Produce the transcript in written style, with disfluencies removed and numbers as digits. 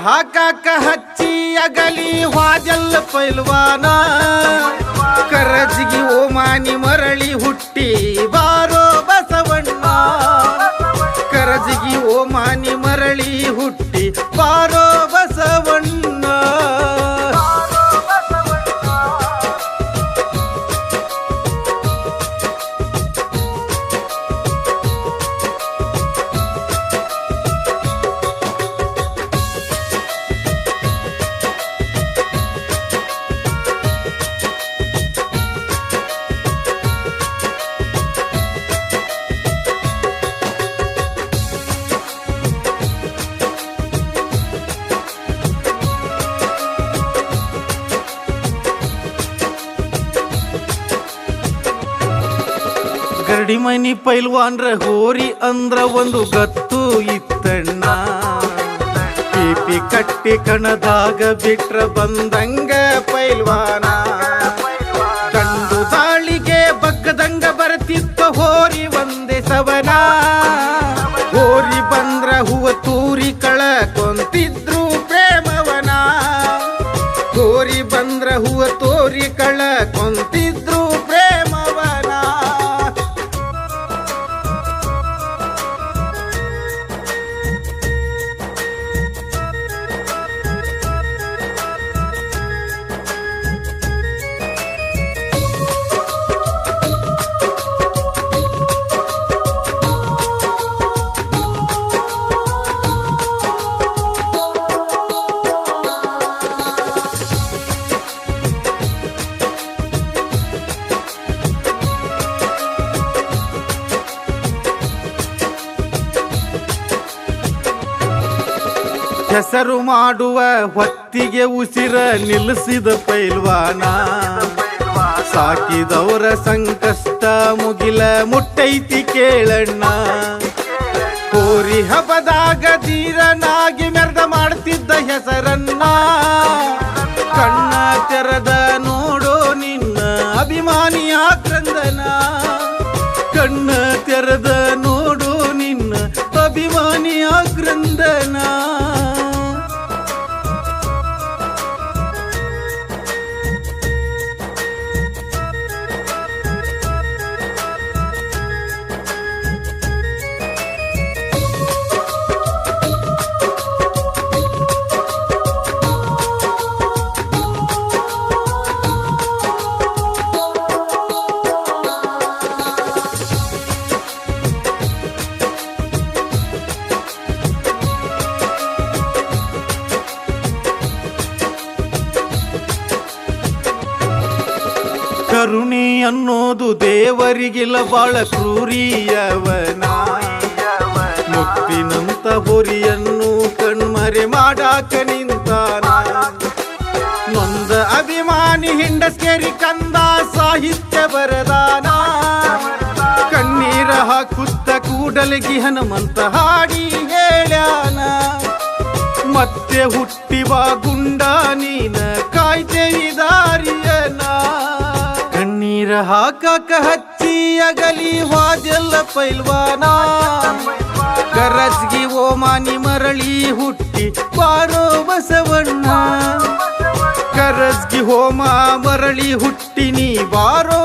ಹಾಕಾಕ ಹಚ್ಚಿ ಅಗಲಿ ವಾಜಲ್ಲ ಪೈಲ್ವಾನ ಕರಜಿಗಿ ಓಮಾನಿ ಮರಳಿ ಹುಟ್ಟಿ ಬಾರೋ ಬಸವಣ್ಣ ಕರಜಿಗಿ ಓಮಾನಿ ಮರಳಿ ಹುಟ್ಟಿ ಬಾರೋ ಬಸವಣ್ಣ. ಗರಡಿ ಮನಿ ಪೈಲ್ವಾನ್ರ ಹೋರಿ ಅಂದ್ರ ಒಂದು ಗತ್ತು ಇತ್ತಣ್ಣ ಪೀಪಿ ಕಟ್ಟಿ ಕಣದಾಗ ಬಿಟ್ರ ಬಂದಂಗ ಪೈಲ್ವಾನ ಕಂಡು ದಾಳಿಗೆ ಬಗ್ಗದಂಗ ಬರತಿತ್ತ ಹೋರಿ ಒಂದೇ ಸವನ ಹೋರಿ ಬಂದ್ರ ಹೂವ ತೂರಿ ಕಳಕೊಂತಿದ್ರು ಪ್ರೇಮವನ ಹೋರಿ ಬಂದ್ರ ಹೂವ ತೋರಿ ಕಳಕೊಂತಿದ್ರು ಪ್ರೇಮವನ. ಹೆಸರು ಮಾಡುವ ಹೊತ್ತಿಗೆ ಉಸಿರ ನಿಲ್ಲಿಸಿದ ಪೈಲ್ವಾನ ಸಾಕಿದವರ ಸಂಕಷ್ಟ ಮುಗಿಲ ಮುಟ್ಟೈತಿ ಕೇಳಣ್ಣ ಹೋರಿ ಹಬ್ಬದಾಗ ಧೀರನಾಗಿ ಮೆರೆದ ಮಾಡ್ತಿದ್ದ ಹೆಸರನ್ನ ಕಣ್ಣ ತೆರೆದ ನೋಡೋ ನಿನ್ನ ಅಭಿಮಾನಿಯ ಕ್ರಂದನ ಕಣ್ಣ ತೆರೆದ ನೋಡೋ ನಿನ್ನ ಅಭಿಮಾನಿಯ ಕ್ರಂದನ. ಕರುಣಿ ಅನ್ನೋದು ದೇವರಿಗಿಲ್ಲ ಬಾಳ ಕ್ರೂರಿಯವನ ಮುತ್ತಿನಂತ ಹೊರಿಯನ್ನು ಕಣ್ಮರೆ ಮಾಡಾಕ ನಿಂತಾನ ನೊಂದ ಅಭಿಮಾನಿ ಹಿಂಡಸ್ಕೇರಿ ಕಂದ ಸಾಹಿತ್ಯ ಬರದಾನ ಕಣ್ಣೀರ ಹಾಕುತ್ತ ಕೂಡಲಗಿ ಹನುಮಂತ ಹಾಡಿ ಹೇಳ್ಯಾನ ಮತ್ತೆ ಹುಟ್ಟಿವ ಗುಂಡ ನೀನ ಕಾಯ್ತೇವಿ ದಾರಿಯನ ಕಣ್ಣೀರ ಹಾಕಾಕ ಹಚ್ಚಿ ಅಗಲಿ ವಾದ್ಯಲ್ಲ ಪೈಲ್ವಾನ ಕರಜ್ಗಿ ಓಮಾನಿ ಮರಳಿ ಹುಟ್ಟಿ ಬಾರೋ ಬಸವಣ್ಣ ಕರಜ್ಗಿ ಹೋಮ ಮರಳಿ ಹುಟ್ಟಿ ನೀ ಬಾರೋ